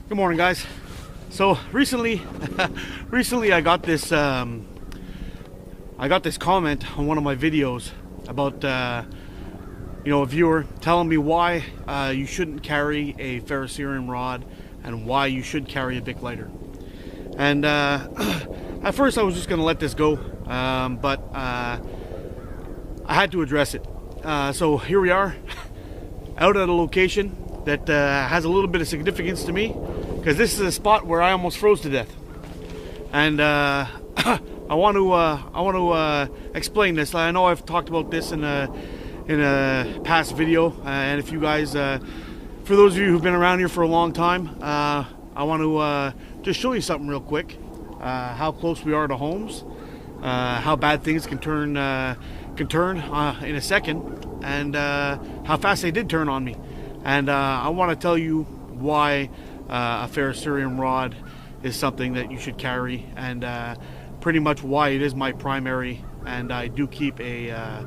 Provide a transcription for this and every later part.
Good morning, guys. So recently I got this comment on one of my videos about a viewer telling me why you shouldn't carry a ferrocerium rod and why you should carry a Bic lighter. And at first I was just gonna let this go, but I had to address it. So here we are out at a location that has a little bit of significance to me, because this is a spot where I almost froze to death, and I want to explain this. I know I've talked about this in a past video, and if you guys, for those of you who've been around here for a long time, I want to just show you something real quick. How close we are to homes, how bad things can turn in a second, and how fast they did turn on me. And I want to tell you why a ferrocerium rod is something that you should carry, and pretty much why it is my primary, and I do keep a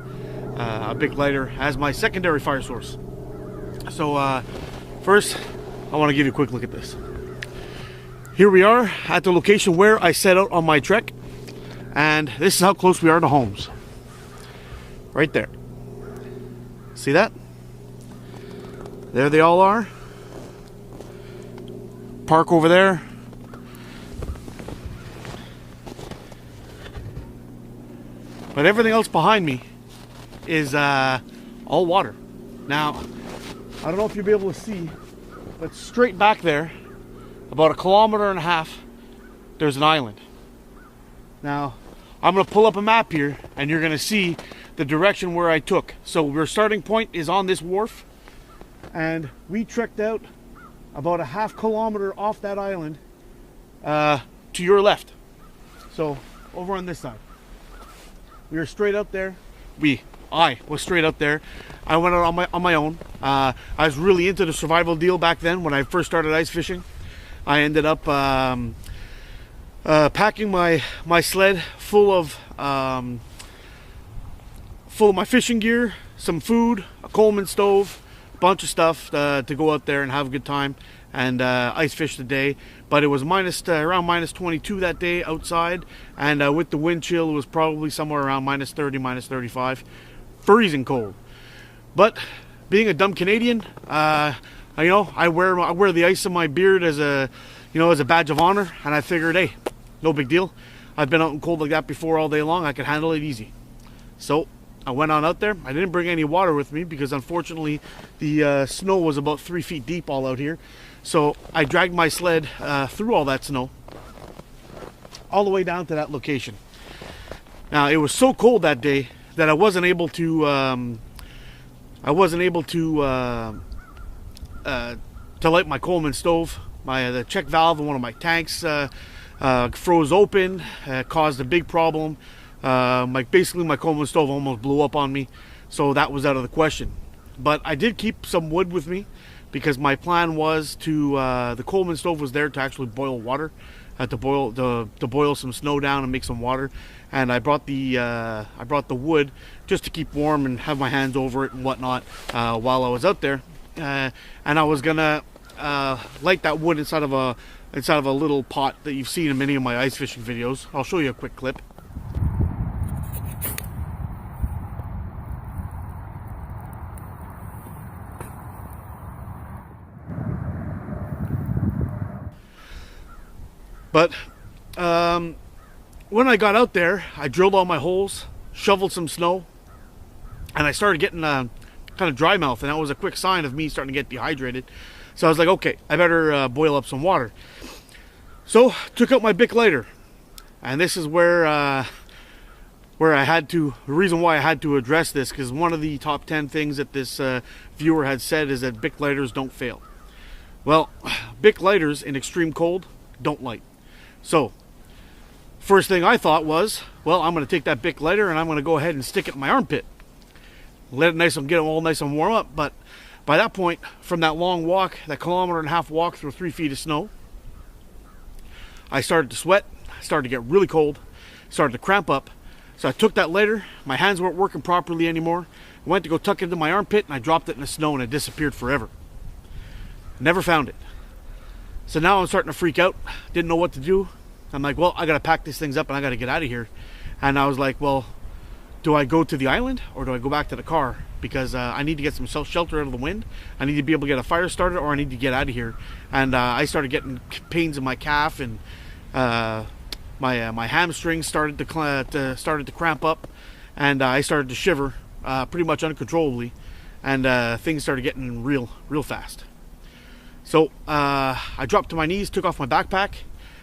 Bic lighter as my secondary fire source. So first, I want to give you a quick look at this. Here we are at the location where I set out on my trek, and this is how close we are to homes. Right there. See that? There they all are. Park over there. But everything else behind me is all water. Now, I don't know if you'll be able to see, but straight back there, about 1.5 kilometers, there's an island. Now, I'm going to pull up a map here, and you're going to see the direction where I took. So our starting point is on this wharf, and we trekked out about 0.5 kilometers off that island to your left. So over on this side, we were straight up there. I was straight up there. I went out on my own. I was really into the survival deal back then when I first started ice fishing. I ended up packing my sled full of my fishing gear, some food, a Coleman stove, a bunch of stuff to go out there and have a good time and ice fish the day. But it was around minus 22 that day outside, and with the wind chill, it was probably somewhere around minus 30, minus 35, freezing cold. But being a dumb Canadian, I wear the ice on my beard as a badge of honor, and I figured, hey, no big deal. I've been out in cold like that before all day long. I could handle it easy. So I went on out there. I didn't bring any water with me because unfortunately the snow was about 3 feet deep all out here. So I dragged my sled through all that snow all the way down to that location. Now, it was so cold that day that I wasn't able to light my Coleman stove. The check valve in one of my tanks froze open, caused a big problem. Basically my Coleman stove almost blew up on me, so that was out of the question. But I did keep some wood with me because my plan was to the Coleman stove was there to actually boil water, to boil some snow down and make some water. And I brought the wood just to keep warm and have my hands over it and whatnot while I was out there. And I was gonna light that wood inside of a little pot that you've seen in many of my ice fishing videos. I'll show you a quick clip. But when I got out there, I drilled all my holes, shoveled some snow, and I started getting kind of dry mouth, and that was a quick sign of me starting to get dehydrated. So I was like, okay, I better boil up some water. So took out my Bic lighter, and this is where I had to. The reason why I had to address this, because one of the top 10 things that this viewer had said is that Bic lighters don't fail. Well, Bic lighters in extreme cold don't light. So first thing I thought was, well, I'm going to take that Bic lighter and I'm going to go ahead and stick it in my armpit, let it get it all nice and warm up. But by that point, from that long walk, that 1.5 kilometer walk through 3 feet of snow, I started to sweat, started to get really cold, started to cramp up. So I took that lighter, my hands weren't working properly anymore. I went to go tuck it into my armpit and I dropped it in the snow and it disappeared forever. Never found it. So now I'm starting to freak out. Didn't know what to do. I'm like, well, I gotta pack these things up and I gotta get out of here. And I was like, well, do I go to the island or do I go back to the car? Because I need to get some shelter out of the wind. I need to be able to get a fire started, or I need to get out of here. And I started getting pains in my calf, and my hamstrings started to cramp up, and I started to shiver pretty much uncontrollably, and things started getting real fast. So I dropped to my knees, took off my backpack,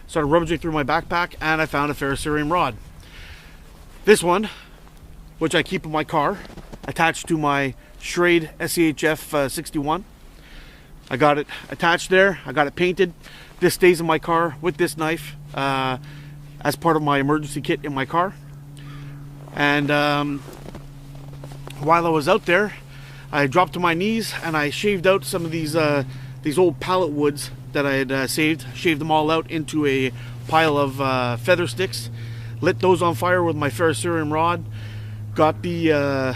started rummaging through my backpack, and I found a ferrocerium rod. This one, which I keep in my car, attached to my Schrade SEHF 61. I got it attached there. I got it painted. This stays in my car with this knife as part of my emergency kit in my car. And while I was out there, I dropped to my knees and I shaved out some of these old pallet woods that I had shaved them all out into a pile of feather sticks, lit those on fire with my ferrocerium rod, got the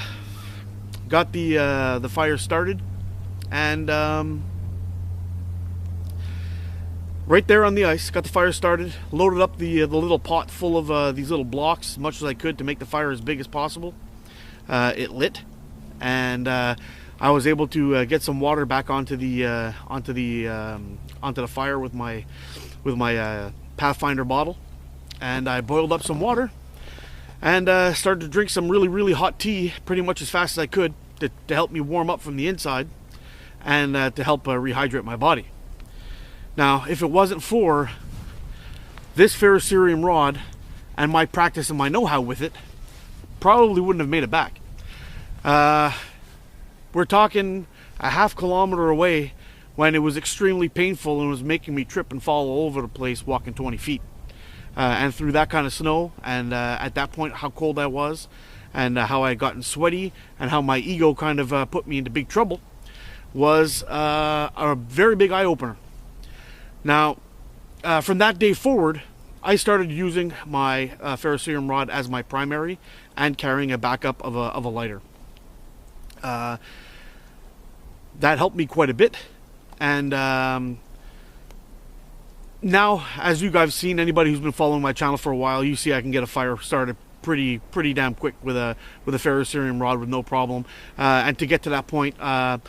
fire started, and right there on the ice, got the fire started, loaded up the little pot full of these little blocks as much as I could to make the fire as big as possible. It lit, and I was able to get some water back onto the fire with my Pathfinder bottle, and I boiled up some water and started to drink some really hot tea pretty much as fast as I could to help me warm up from the inside, and to help rehydrate my body. Now, if it wasn't for this ferrocerium rod and my practice and my know-how with it, probably wouldn't have made it back. We're talking a half kilometer away when it was extremely painful and was making me trip and fall all over the place walking 20 feet. And through that kind of snow, and at that point how cold I was, and how I had gotten sweaty, and how my ego kind of put me into big trouble, was a very big eye-opener. Now, from that day forward, I started using my ferrocerium rod as my primary and carrying a backup of a lighter. That helped me quite a bit, and now, as you guys have seen, anybody who's been following my channel for a while, you see I can get a fire started pretty damn quick with a ferrocerium rod with no problem. And to get to that point, I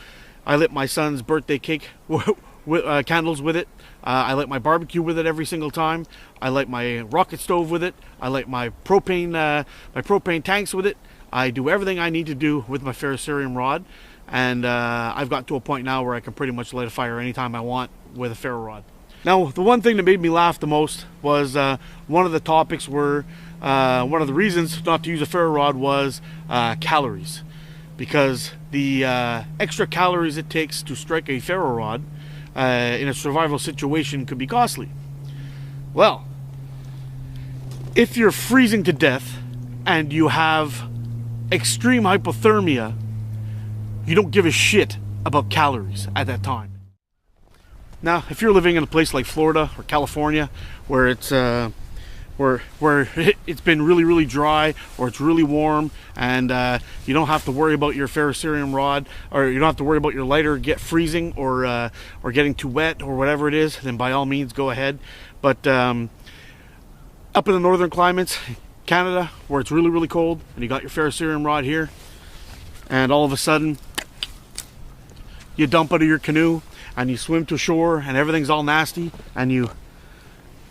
lit my son's birthday cake with candles with it. I light my barbecue with it every single time. I light my rocket stove with it. I light my propane tanks with it. I do everything I need to do with my ferrocerium rod, and I've got to a point now where I can pretty much light a fire anytime I want with a ferro rod. Now, the one thing that made me laugh the most was one of the topics were one of the reasons not to use a ferro rod was calories, because the extra calories it takes to strike a ferro rod in a survival situation could be costly. Well, if you're freezing to death and you have extreme hypothermia, you don't give a shit about calories at that time. Now, if you're living in a place like Florida or California, where it's where it's been really dry, or it's really warm, and you don't have to worry about your ferrocerium rod, or you don't have to worry about your lighter freezing or getting too wet or whatever it is, then by all means go ahead. But up in the northern climates, Canada, where it's really cold, and you got your ferrocerium rod here, and all of a sudden you dump out of your canoe and you swim to shore and everything's all nasty, and you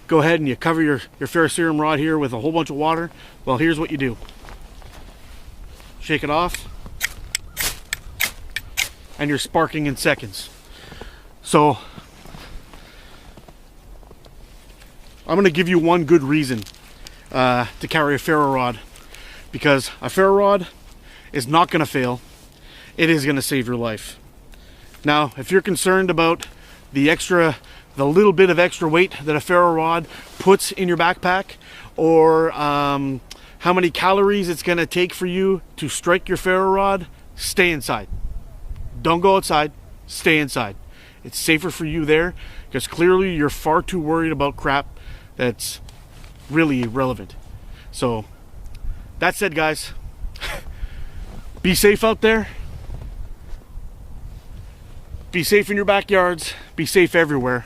go ahead and you cover your ferrocerium rod here with a whole bunch of water. Well, here's what you do. Shake it off, and you're sparking in seconds. So I'm going to give you one good reason to carry a ferro rod, because a ferro rod is not going to fail. It is going to save your life. Now, if you're concerned about the little bit of extra weight that a ferro rod puts in your backpack, or how many calories it's going to take for you to strike your ferro rod, stay inside. Don't go outside. Stay inside. It's safer for you there, because clearly you're far too worried about crap that's really irrelevant. So, that said, guys, be safe out there. Be safe in your backyards. Be safe everywhere.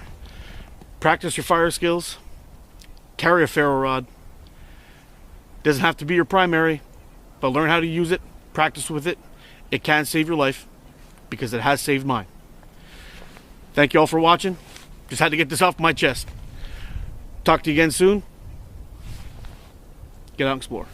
Practice your fire skills. Carry a ferro rod. Doesn't have to be your primary, but learn how to use it. Practice with it. It can save your life, because it has saved mine. Thank you all for watching. Just had to get this off my chest. Talk to you again soon. Get out and explore.